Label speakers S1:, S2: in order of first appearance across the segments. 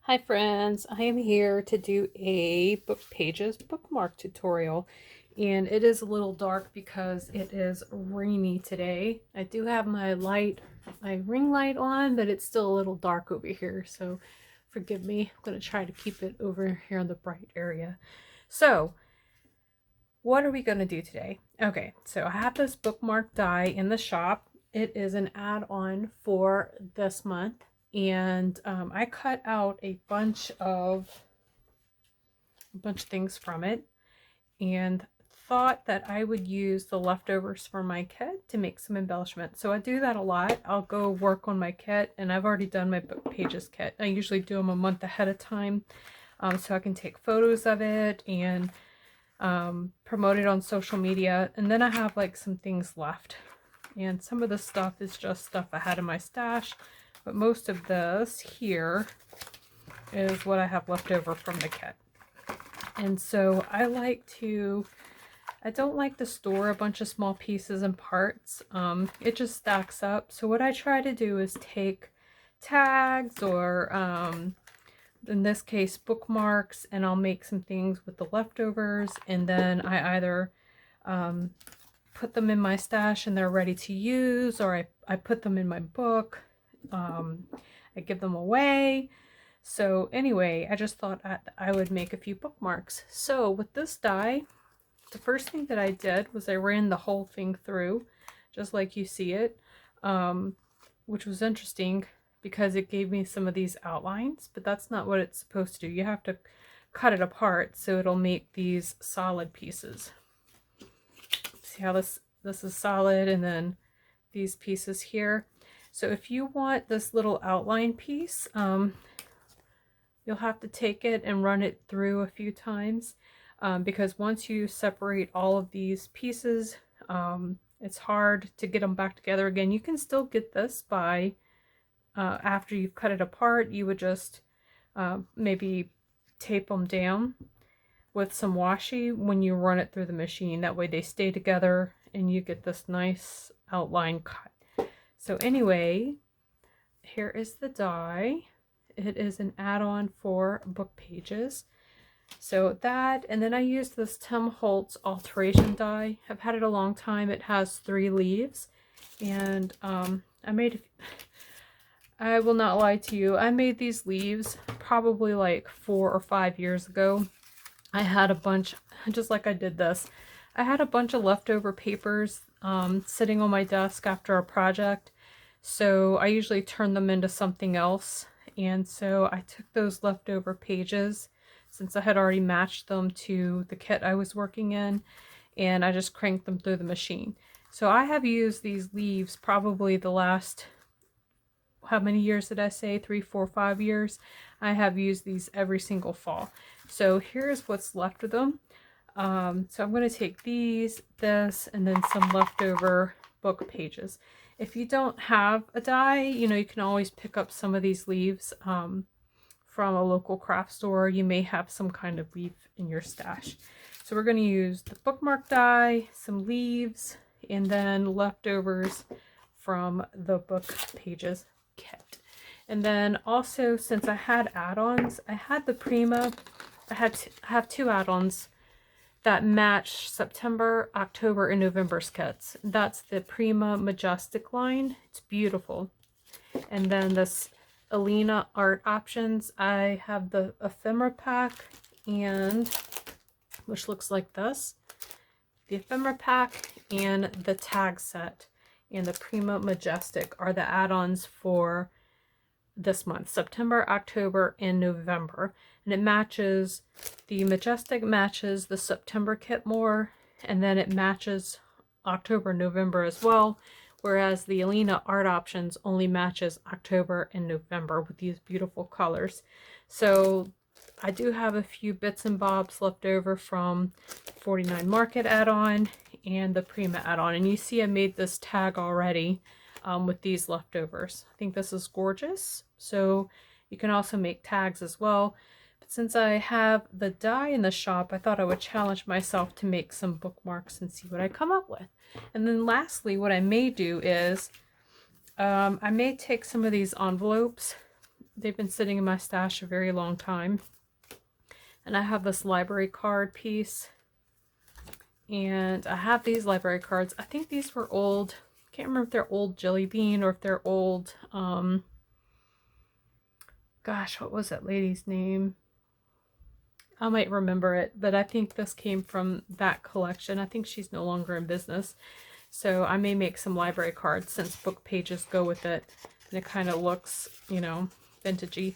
S1: Hi friends, I am here to do a book pages bookmark tutorial, and it is a little dark because it is rainy today. I do have my ring light on, but it's still a little dark over here, so forgive me. I'm going to try to keep it over here in the bright area. So what are we going to do today? Okay, so I have this bookmark die in the shop. It is an add-on for this month, and I cut out a bunch of things from it and thought that I would use the leftovers from my kit to make some embellishment. So I do that a lot. I'll go work on my kit, and I've already done my book pages kit. I usually do them a month ahead of time, so I can take photos of it and promote it on social media. And then I have like some things left, and some of the stuff is just stuff I had in my stash, but most of this here is what I have left over from the kit. And so I don't like to store a bunch of small pieces and parts. It just stacks up. So what I try to do is take tags or in this case bookmarks, and I'll make some things with the leftovers, and then I either put them in my stash and they're ready to use, or I put them in my book. I give them away. So anyway, I just thought I would make a few bookmarks. So with this die, the first thing that I did was I ran the whole thing through, just like you see it, which was interesting because it gave me some of these outlines, but that's not what it's supposed to do. You have to cut it apart so it'll make these solid pieces. See how this is solid, and then these pieces here. So if you want this little outline piece, you'll have to take it and run it through a few times, because once you separate all of these pieces, it's hard to get them back together again. You can still get this by, after you've cut it apart, you would just maybe tape them down with some washi when you run it through the machine. That way they stay together and you get this nice outline cut. So anyway, here is the die. It is an add-on for book pages. So that, and then I used this Tim Holtz alteration die. I've had it a long time. It has 3 leaves, and I will not lie to you, I made these leaves probably like 4 or 5 years ago. I had a bunch, just like I did this, I had a bunch of leftover papers sitting on my desk after a project, so I usually turn them into something else. And so I took those leftover pages, since I had already matched them to the kit I was working in, and I just cranked them through the machine. So I have used these leaves probably the last, how many years did I say? 3, 4, 5 years. I have used these every single fall. So here's what's left of them. So I'm going to take these, this, and then some leftover book pages. If you don't have a die, you know, you can always pick up some of these leaves from a local craft store. You may have some kind of leaf in your stash. So we're going to use the bookmark die, some leaves, and then leftovers from the book pages kit. And then also, since I had add-ons, I had the Prima, I have 2 add-ons that match September, October, and November's kits. That's the Prima Majestic line. It's beautiful. And then this Alena Art Options, I have the ephemera pack, and which looks like this. The ephemera pack and the tag set and the Prima Majestic are the add-ons for this month, September, October, and November. And it matches, the Majestic matches the September kit more, and then it matches October and November as well, whereas the Alena Art Options only matches October and November with these beautiful colors. So I do have a few bits and bobs left over from 49 Market add-on and the Prima add-on, and you see I made this tag already with these leftovers. I think this is gorgeous. So you can also make tags as well. But since I have the die in the shop, I thought I would challenge myself to make some bookmarks and see what I come up with. And then lastly, what I may do is I may take some of these envelopes they've been sitting in my stash a very long time. And I have this library card piece. And I have these library cards. I think these were old. Can't remember if they're old Jelly Bean or if they're old, gosh, what was that lady's name? I might remember it, but I think this came from that collection. I think she's no longer in business. So I may make some library cards since book pages go with it. And it kind of looks, you know, vintagey.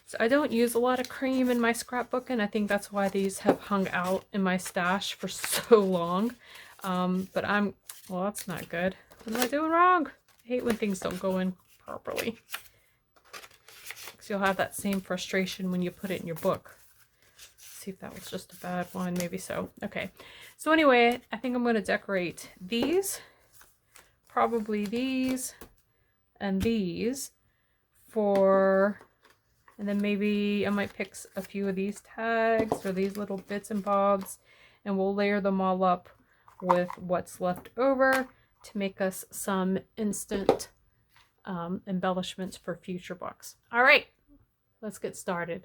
S1: So I don't use a lot of cream in my scrapbooking. I think that's why these have hung out in my stash for so long. But well, that's not good. What am I doing wrong? I hate when things don't go in properly. Because you'll have that same frustration when you put it in your book. Let's see if that was just a bad one. Maybe so. Okay. So anyway, I think I'm going to decorate these. Probably these and these for... And then maybe I might pick a few of these tags or these little bits and bobs. And we'll layer them all up with what's left over to make us some instant embellishments for future books. All right, let's get started.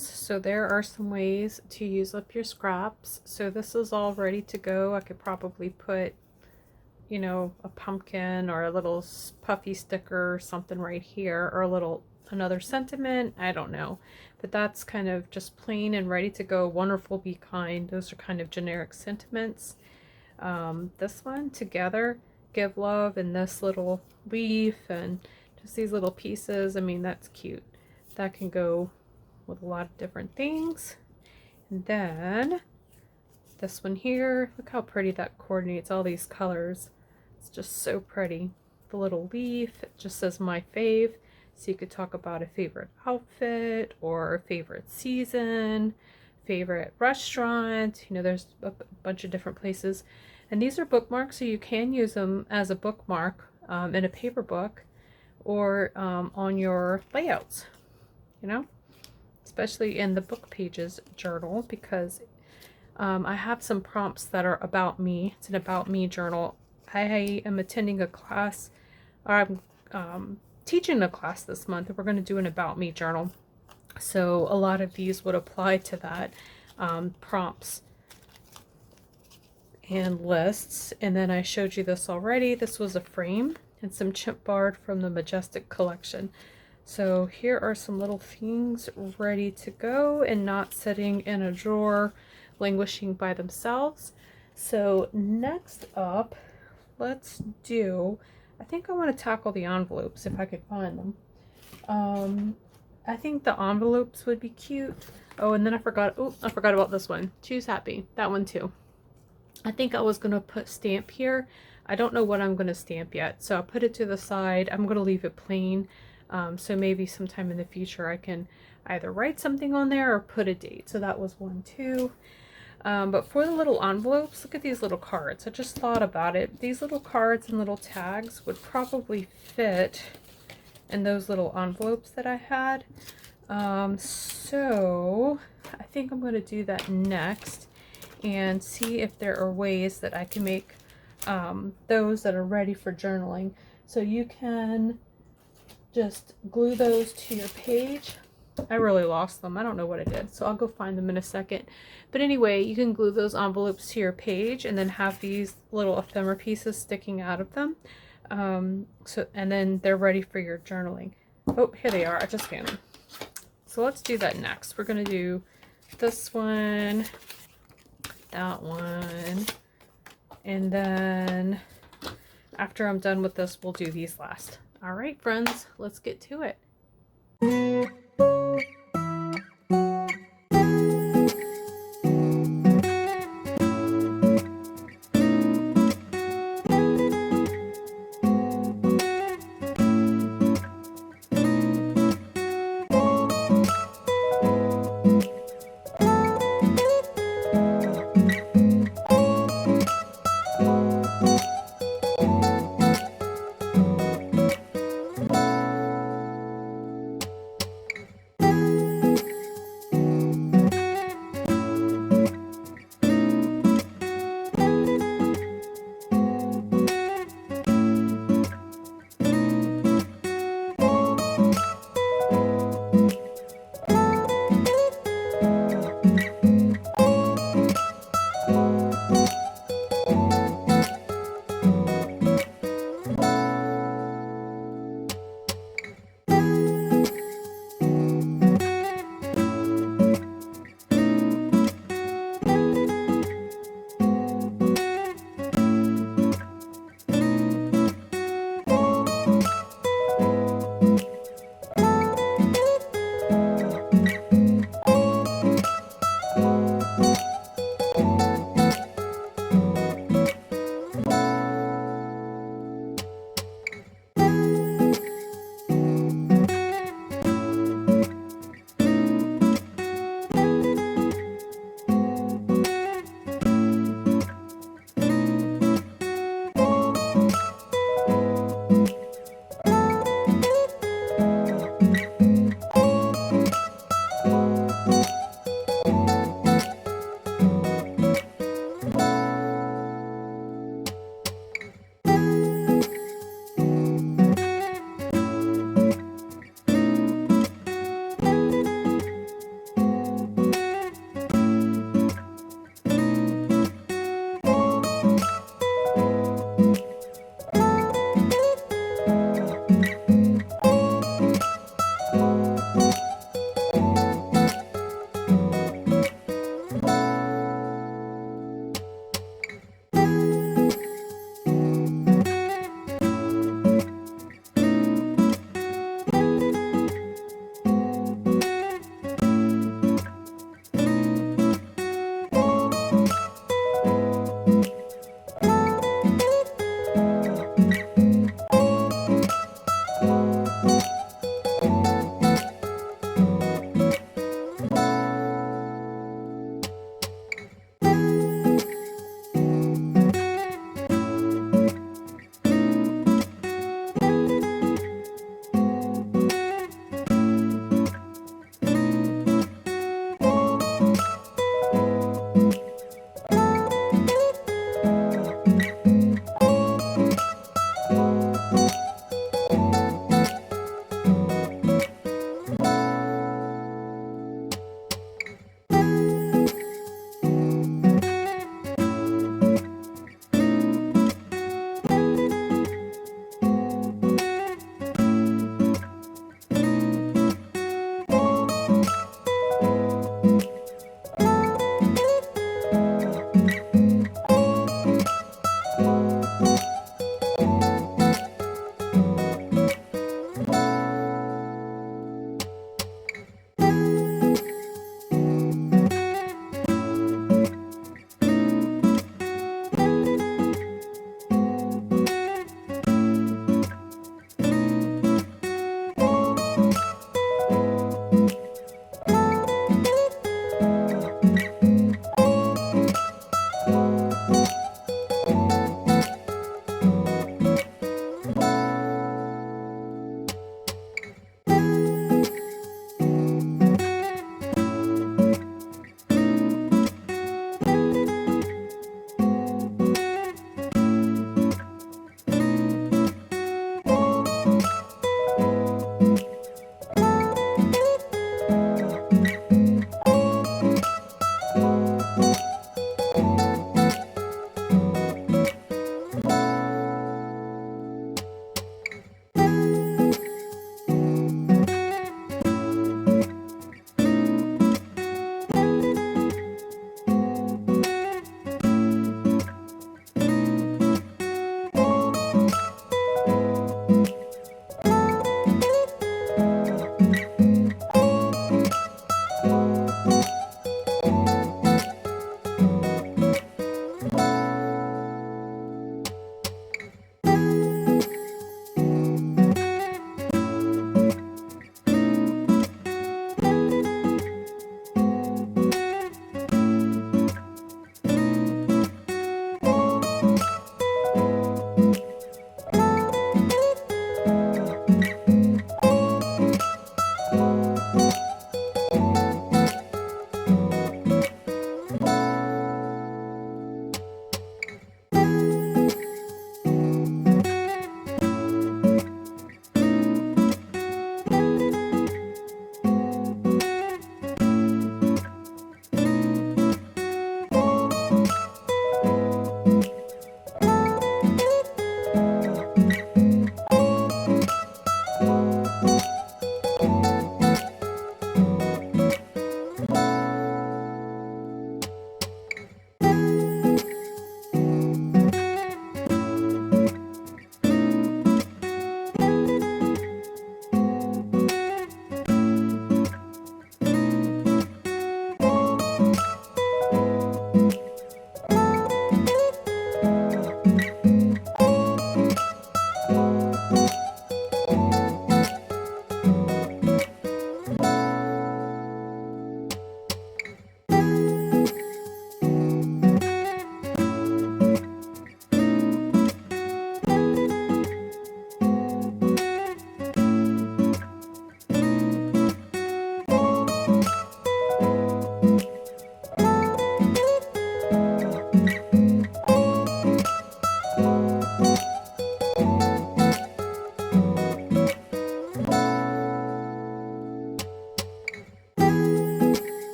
S1: friends, so there are some ways to use up your scraps. So this is all ready to go. I could probably put, you know, a pumpkin or a little puffy sticker or something right here, or a little another sentiment, I don't know, but that's kind of just plain and ready to go. Wonderful, be kind, those are kind of generic sentiments. This one, together, give love, and this little leaf and just these little pieces, I mean, that's cute. That can go with a lot of different things. And then this one here, look how pretty that coordinates all these colors. It's just so pretty. The little leaf, it just says my fave. So you could talk about a favorite outfit or a favorite season, favorite restaurant. You know, there's a bunch of different places. And these are bookmarks, so you can use them as a bookmark in a paper book or on your layouts, you know, especially in the book pages journal, because I have some prompts that are about me. It's an about me journal. I am attending a class, or I'm teaching a class this month. We're going to do an about me journal. So a lot of these would apply to that, prompts and lists. And then I showed you this already. This was a frame and some chip bark from the Majestic collection. So here are some little things ready to go and not sitting in a drawer languishing by themselves. So next up, let's do, I think I want to tackle the envelopes if I could find them. I think the envelopes would be cute. Oh, and then I forgot about this one. Choose happy. That one too. I think I was going to put stamp here. I don't know what I'm going to stamp yet, so I'll put it to the side. I'm going to leave it plain. So maybe sometime in the future I can either write something on there or put a date. So that was one too. But for the little envelopes, look at these little cards. I just thought about it. These little cards and little tags would probably fit in those little envelopes that I had. So I think I'm going to do that next and see if there are ways that I can make those that are ready for journaling. So you can just glue those to your page. I really lost them. I don't know what I did, so I'll go find them in a second. But anyway, you can glue those envelopes to your page and then have these little ephemera pieces sticking out of them. And then they're ready for your journaling. Oh, here they are. I just found them. So let's do that next. We're going to do this one, that one, and then after I'm done with this, we'll do these last. All right, friends, let's get to it.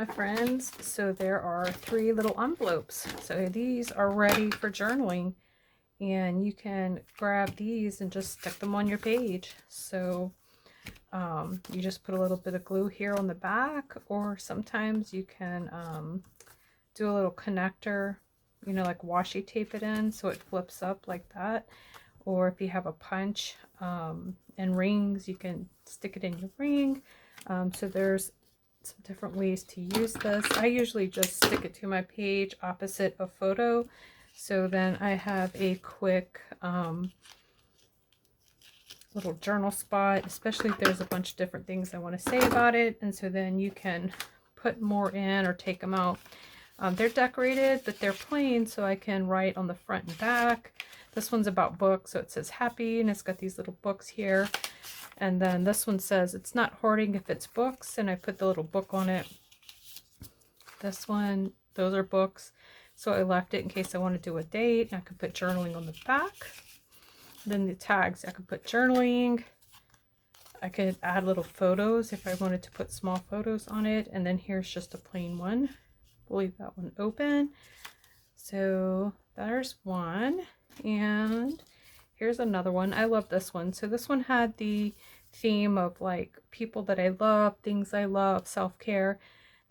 S1: my friends. So there are 3 little envelopes. So these are ready for journaling, and you can grab these and just stick them on your page. So you just put a little bit of glue here on the back, or sometimes you can do a little connector, you know, like washi tape it in so it flips up like that. Or if you have a punch and rings, you can stick it in your ring. So there's some different ways to use this. I usually just stick it to my page opposite a photo. So then I have a quick little journal spot, especially if there's a bunch of different things I want to say about it. And so then you can put more in or take them out. They're decorated, but they're plain, so I can write on the front and back. This one's about books, so it says happy, and it's got these little books here. And then this one says it's not hoarding if it's books, and I put the little book on it. This one, those are books, so I left it in case I want to do a date, and I could put journaling on the back. Then the tags, I could put journaling. I could add little photos if I wanted to put small photos on it. And then here's just a plain one. We'll leave that one open. So there's one. And here's another one. I love this one. So this one had the theme of like people that I love, things I love, self-care.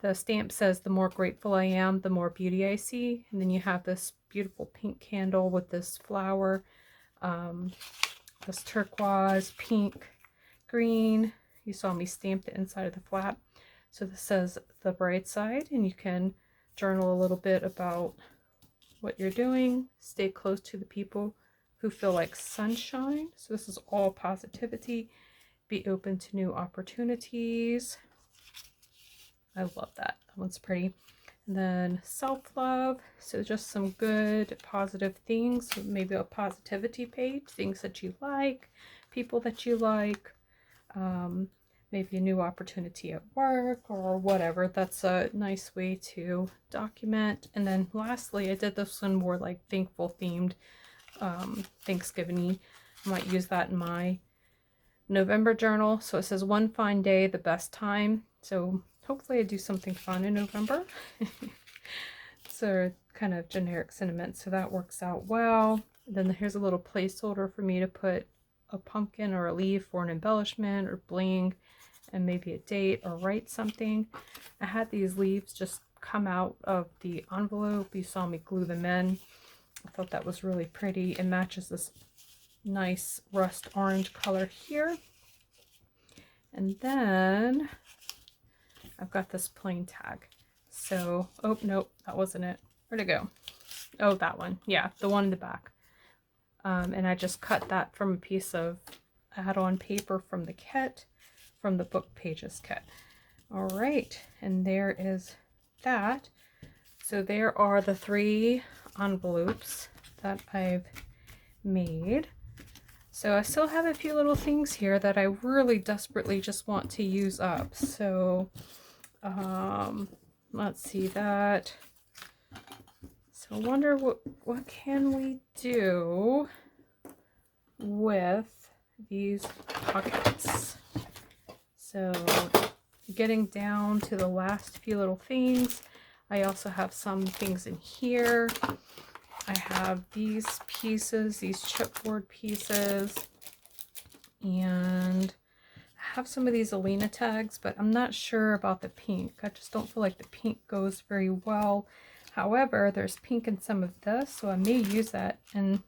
S1: The stamp says, the more grateful I am, the more beauty I see. And then you have this beautiful pink candle with this flower, this turquoise, pink, green. You saw me stamp the inside of the flap. So this says the bright side, and you can journal a little bit about what you're doing. Stay close to the people who feel like sunshine. So this is all positivity. Be open to new opportunities. I love that. That one's pretty. And then self-love. So just some good positive things. So maybe a positivity page. Things that you like. People that you like. Maybe a new opportunity at work or whatever. That's a nice way to document. And then lastly, I did this one more like thankful themed, Thanksgiving-y. I might use that in my November journal. So it says one fine day, the best time. So hopefully I do something fun in November. So kind of generic sentiment. So that works out well. And then here's a little placeholder for me to put a pumpkin or a leaf or an embellishment or bling, and maybe a date or write something. I had these leaves just come out of the envelope. You saw me glue them in. I thought that was really pretty. It matches this nice rust orange color here. And then I've got this plain tag. So, oh, nope, that wasn't it. Where'd it go? Oh, that one. Yeah, the one in the back. And I just cut that from a piece of add-on paper from the kit, from the book pages kit. All right, and there is that. So there are the 3 envelopes that I've made. So I still have a few little things here that I really desperately just want to use up. So let's see that. So I wonder what can we do with these pockets. So getting down to the last few little things. I also have some things in here. I have these pieces, these chipboard pieces, and I have some of these Alena tags, but I'm not sure about the pink. I just don't feel like the pink goes very well. However, there's pink in some of this, so I may use that in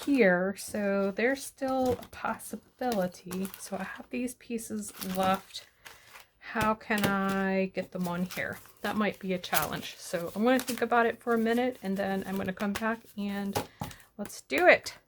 S1: here. So there's still a possibility. So I have these pieces left. How can I get them on here? That might be a challenge. So I'm going to think about it for a minute, and then I'm going to come back and let's do it.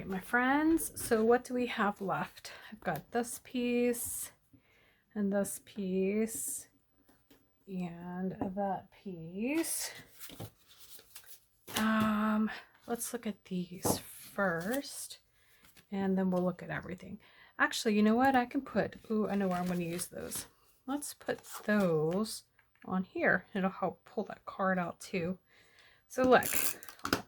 S1: right, my friends, so what do we have left? I've got this piece and this piece and that piece. Let's look at these first and then we'll look at everything. Actually, you know what? I can put, ooh, I know where I'm going to use those. Let's put those on here. It'll help pull that card out too. So look, I don't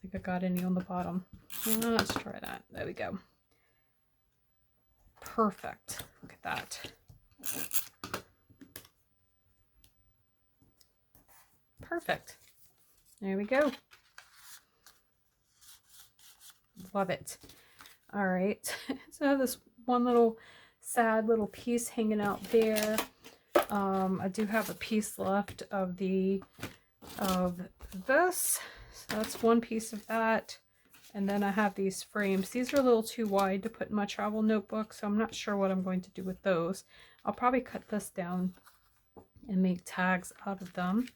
S1: think I got any on the bottom. Let's try that. There we go. Perfect. Look at that. Perfect. There we go. Love it. All right. So I have this one little sad little piece hanging out there. I do have a piece left of this. So that's one piece of that. And then I have these frames. These are a little too wide to put in my travel notebook, so I'm not sure what I'm going to do with those. I'll probably cut this down and make tags out of them.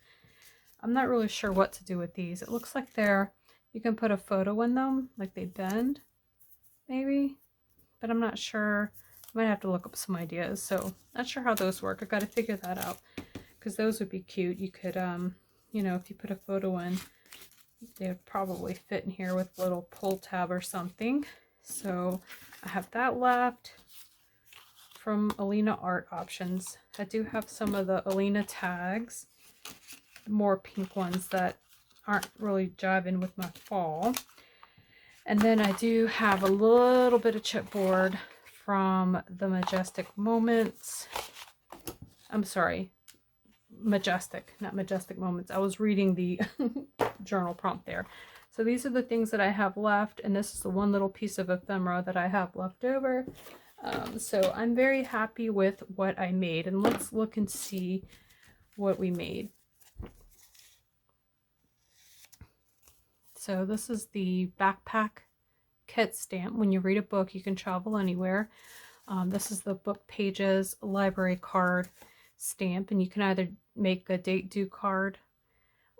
S1: I'm not really sure what to do with these. It looks like you can put a photo in them, like they bend, maybe, but I'm not sure. I might have to look up some ideas. So not sure how those work. I've got to figure that out because those would be cute. You could, you know, if you put a photo in, they would probably fit in here with a little pull tab or something. So I have that left from Alena Art Options. I do have some of the Alena tags, more pink ones that aren't really jiving with my fall. And then I do have a little bit of chipboard from the Majestic Moments. I'm sorry, Majestic, not Majestic Moments. I was reading the journal prompt there. So these are the things that I have left, and this is the one little piece of ephemera that I have left over. So I'm very happy with what I made, and let's look and see what we made. So this is the backpack kit stamp. When you read a book, you can travel anywhere. This is the book pages library card stamp, and you can either make a date due card,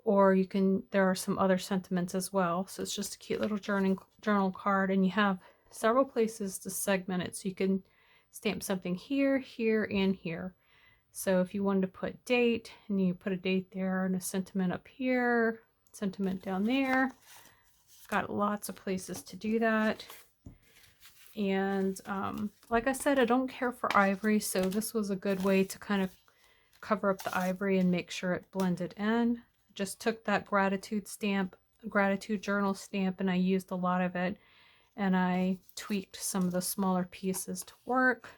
S1: or you can, there are some other sentiments as well. So it's just a cute little journal card, and you have several places to segment it. So you can stamp something here, here, and here. So if you wanted to put date, and you put a date there and a sentiment up here, sentiment down there. Got lots of places to do that. And like I said, I don't care for ivory, so this was a good way to kind of cover up the ivory and make sure it blended in. Just took that gratitude journal stamp, and I used a lot of it, and I tweaked some of the smaller pieces to work.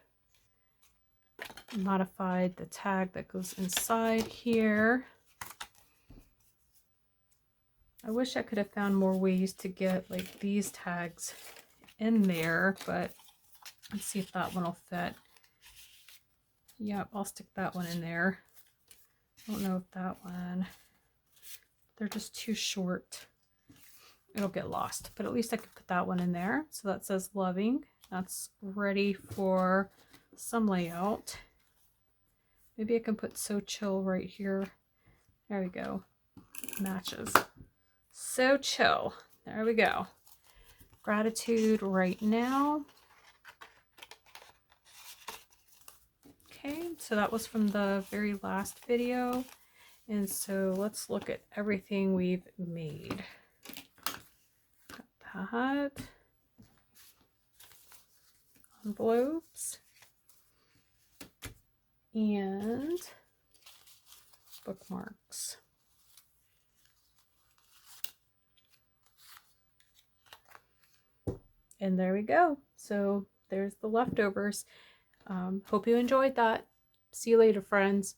S1: Modified the tag that goes inside here. I wish I could have found more ways to get like these tags in there, but let's see if that one will fit. Yep, I'll stick that one in there. I don't know if that one, they're just too short. It'll get lost, but at least I could put that one in there. So that says loving. That's ready for some layout. Maybe I can put so chill right here. There we go. Matches. So chill. There we go. Gratitude right now. Okay, so that was from the very last video. And so let's look at everything we've made. Got that. Envelopes. And bookmarks. And there we go. So there's the leftovers. Hope you enjoyed that. See you later, friends.